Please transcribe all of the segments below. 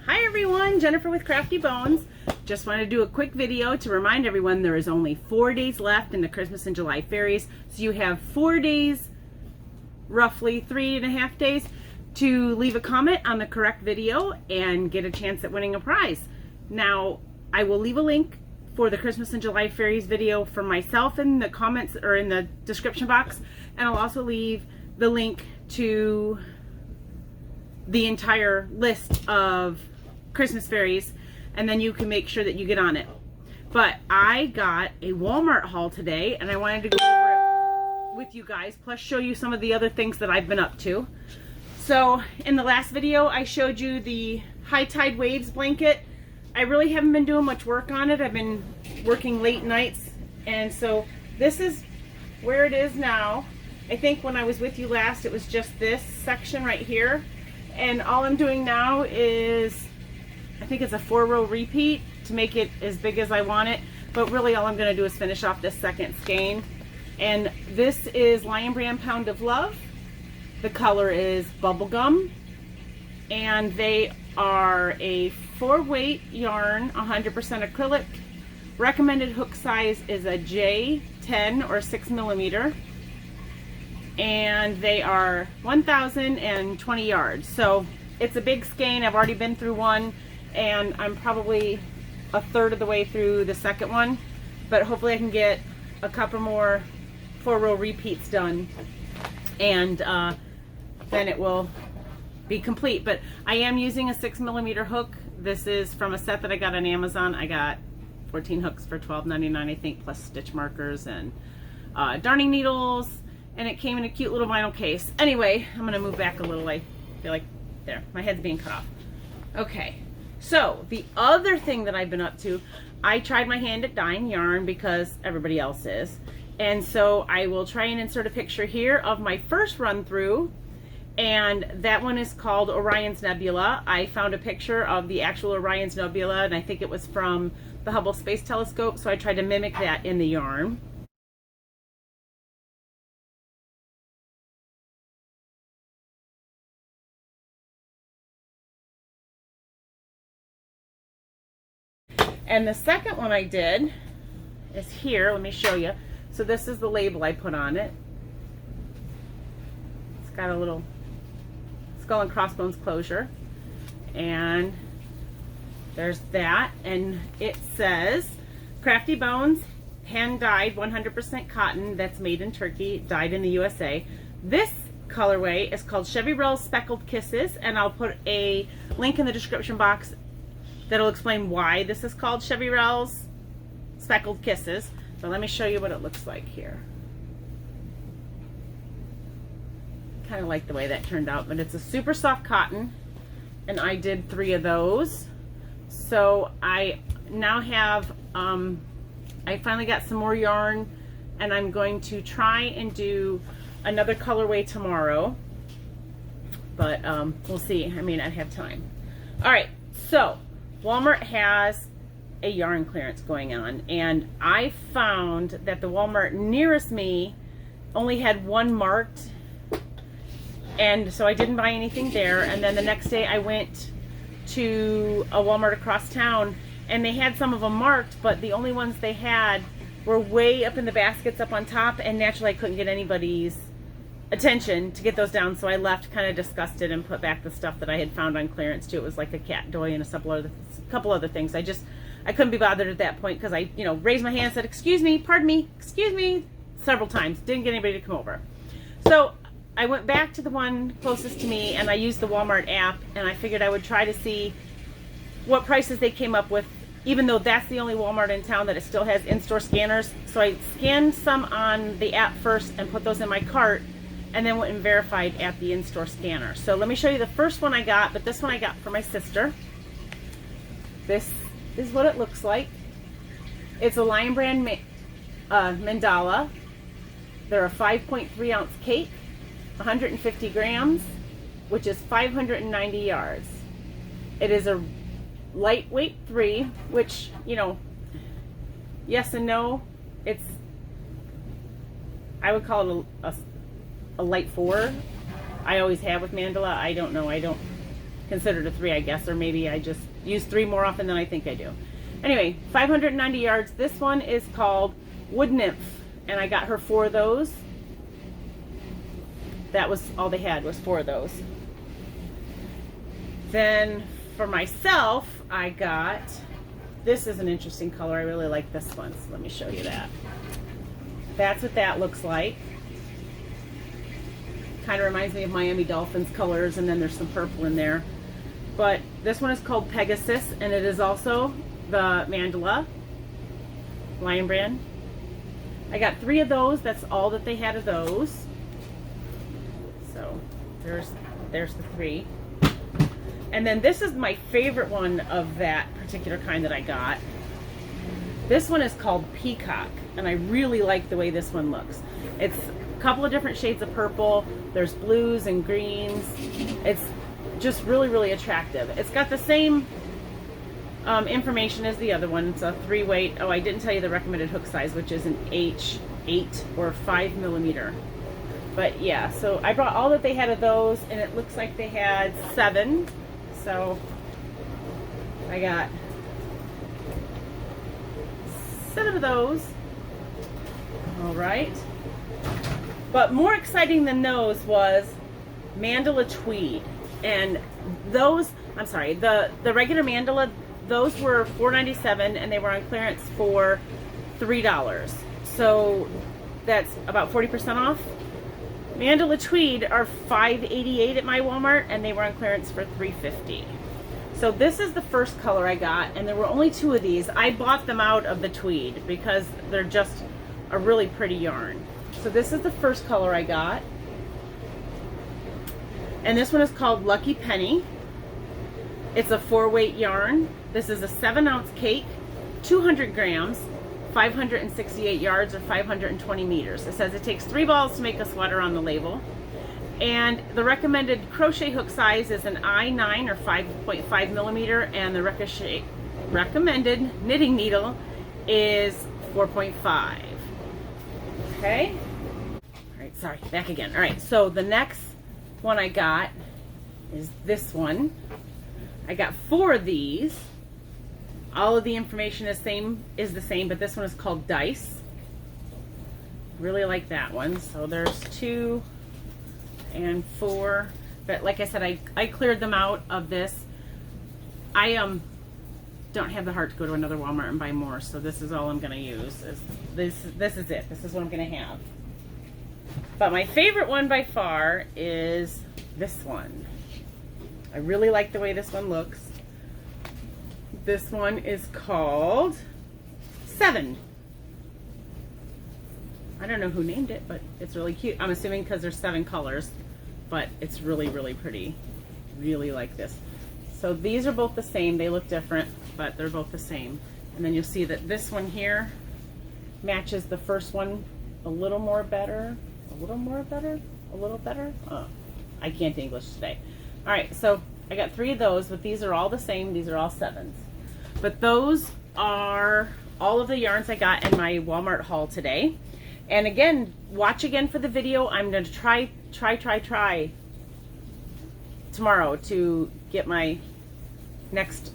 Hi everyone, Jennifer with Crafty Bones. Just want to do a quick video to remind everyone there is only 4 days left in the Christmas and July fairies. So you have 4 days, roughly 3.5 days, to leave a comment on the correct video and get a chance at winning a prize. Now, I will leave a link for the Christmas and July fairies video for myself in the comments or in the description box, and I'll also leave the link to the entire list of Christmas fairies, and then you can make sure that you get on it. But I got a Walmart haul today, and I wanted to go over it with you guys, plus show you some of the other things that I've been up to. So in the last video, I showed you the High Tide Waves blanket. I really haven't been doing much work on it. I've been working late nights, and so this is where it is now. I think when I was with you last, it was just this section right here. And all I'm doing now is, I think it's a 4-row repeat to make it as big as I want it. But really all I'm going to do is finish off this second skein. And this is Lion Brand Pound of Love. The color is Bubblegum. And they are a 4-weight yarn, 100% acrylic. Recommended hook size is a J10 or 6mm. And they are 1,020 yards. So it's a big skein. I've already been through one, and I'm probably a third of the way through the second one. But hopefully I can get a couple more 4-row repeats done, and then it will be complete. But I am using a 6mm hook. This is from a set that I got on Amazon. I got 14 hooks for $12.99, I think, plus stitch markers and darning needles. And it came in a cute little vinyl case. Anyway, I'm gonna move back a little. I feel like, there, my head's being cut off. Okay, so the other thing that I've been up to, I tried my hand at dyeing yarn because everybody else is. And so I will try and insert a picture here of my first run through. And that one is called Orion's Nebula. I found a picture of the actual Orion's Nebula, and I think it was from the Hubble Space Telescope. So I tried to mimic that in the yarn. And the second one I did is here. Let me show you. So this is the label I put on it. It's got a little skull and crossbones closure. And there's that. And it says, Crafty Bones, hand dyed 100% cotton that's made in Turkey, dyed in the USA. This colorway is called Chevyrell Speckled Kisses, and I'll put a link in the description box that'll explain why this is called Chevyrell's Speckled Kisses. So let me show you what it looks like here. Kind of like the way that turned out, but it's a super soft cotton, and I did 3 of those. So I now have, I finally got some more yarn, and I'm going to try and do another colorway tomorrow, but we'll see. I may not have time. All right, so Walmart has a yarn clearance going on, and I found that the Walmart nearest me only had one marked, and so I didn't buy anything there. And then the next day I went to a Walmart across town, and they had some of them marked, but the only ones they had were way up in the baskets up on top, and naturally I couldn't get anybody's attention to get those down, so I left kind of disgusted and put back the stuff that I had found on clearance too. It was like a cat toy and a couple other things. I couldn't be bothered at that point, because I, raised my hand and said, excuse me, pardon me, excuse me, several times. Didn't get anybody to come over. So I went back to the one closest to me, and I used the Walmart app, and I figured I would try to see what prices they came up with, even though that's the only Walmart in town that it still has in-store scanners. So I scanned some on the app first and put those in my cart, and then went and verified at the in-store scanner. So let me show you the first one I got, but this one I got for my sister. This is what it looks like. It's a Lion Brand Mandala. They're a 5.3 ounce cake, 150 grams, which is 590 yards. It is a lightweight 3, which, yes and no. I would call it a light 4. I always have with Mandala. I don't know. considered a 3, I guess, or maybe I just use 3 more often than I think I do. Anyway, 590 yards. This one is called Wood Nymph, and I got her 4 of those. That was all they had, was 4 of those. Then for myself, I got, this is an interesting color. I really like this one, so let me show you that. That's what that looks like. Kind of reminds me of Miami Dolphins colors, and then there's some purple in there. But this one is called Pegasus, and it is also the Mandala Lion brand. I got 3 of those. That's all that they had of those. So there's the 3. And then this is my favorite one of that particular kind that I got. This one is called Peacock, and I really like the way this one looks. It's a couple of different shades of purple. There's blues and greens. It's just really, really attractive. It's got the same information as the other one. It's a 3 weight. Oh, I didn't tell you the recommended hook size, which is an H8 or 5 millimeter. But yeah, so I brought all that they had of those, and it looks like they had 7. So I got 7 of those. All right. But more exciting than those was Mandala tweed. And those, I'm sorry, the regular Mandala, those were $4.97, and they were on clearance for $3. So that's about 40% off. Mandala tweed are $5.88 at my Walmart, and they were on clearance for $3.50. So this is the first color I got, and there were only 2 of these. I bought them out of the tweed because they're just a really pretty yarn. So this is the first color I got. And this one is called Lucky Penny. It's a 4-weight yarn. This is a 7-ounce cake, 200 grams, 568 yards or 520 meters. It says it takes 3 balls to make a sweater on the label. And the recommended crochet hook size is an I9 or 5.5 millimeter, and the recommended knitting needle is 4.5. Okay? All right, sorry, back again. All right, so the next one I got is this one. I got 4 of these. All of the information is the same, but this one is called Dice. Really like that one. So there's 2 and 4. But like I said, I cleared them out of this. I don't have the heart to go to another Walmart and buy more, so this is all I'm going to use. This is it. This is what I'm going to have. But my favorite one by far is this one. I really like the way this one looks. This one is called 7. I don't know who named it, but it's really cute. I'm assuming because there's 7 colors, but it's really, really pretty. Really like this. So these are both the same. They look different, but they're both the same. And then you'll see that this one here matches the first one a little more better. A little more better? A little better? Oh, I can't English today. All right, so I got 3 of those, but these are all the same. These are all 7s. But those are all of the yarns I got in my Walmart haul today. And again, watch again for the video. I'm going to try tomorrow to get my next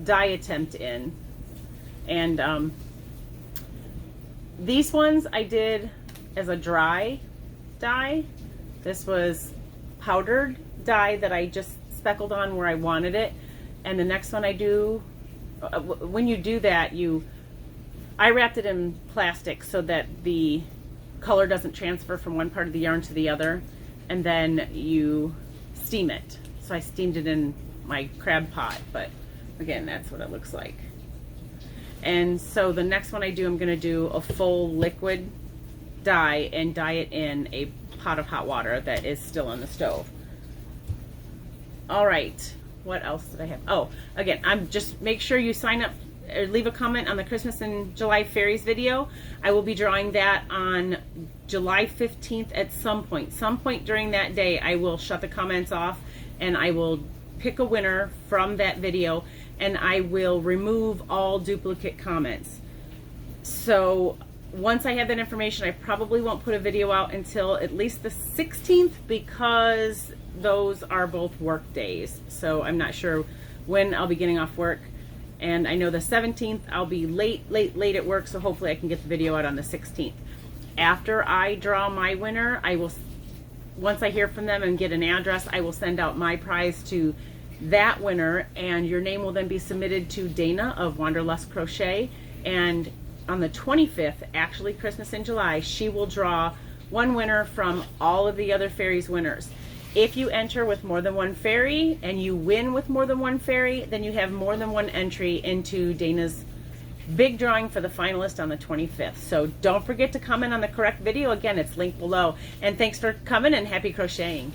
dye attempt in. And these ones I did as a dry dye. This was powdered dye that I just speckled on where I wanted it. And the next one I do, when you do that, I wrapped it in plastic so that the color doesn't transfer from one part of the yarn to the other, and then you steam it. So I steamed it in my crab pot, but again, that's what it looks like. And so the next one I do, I'm going to do a full liquid dye and dye it in a pot of hot water that is still on the stove. All right. What else did I have? Oh, again, make sure you sign up or leave a comment on the Christmas and July fairies video. I will be drawing that on July 15th at some point. Some point during that day, I will shut the comments off and I will pick a winner from that video, and I will remove all duplicate comments. So once I have that information, I probably won't put a video out until at least the 16th, because those are both work days. So I'm not sure when I'll be getting off work. And I know the 17th I'll be late at work, so hopefully I can get the video out on the 16th. After I draw my winner, I will, once I hear from them and get an address, I will send out my prize to that winner, and your name will then be submitted to Dana of Wanderlust Crochet. And on the 25th, actually Christmas in July, she will draw one winner from all of the other fairies winners. If you enter with more than one fairy and you win with more than one fairy, then you have more than one entry into Dana's big drawing for the finalist on the 25th. So don't forget to comment on the correct video. Again, it's linked below. And thanks for coming, and happy crocheting.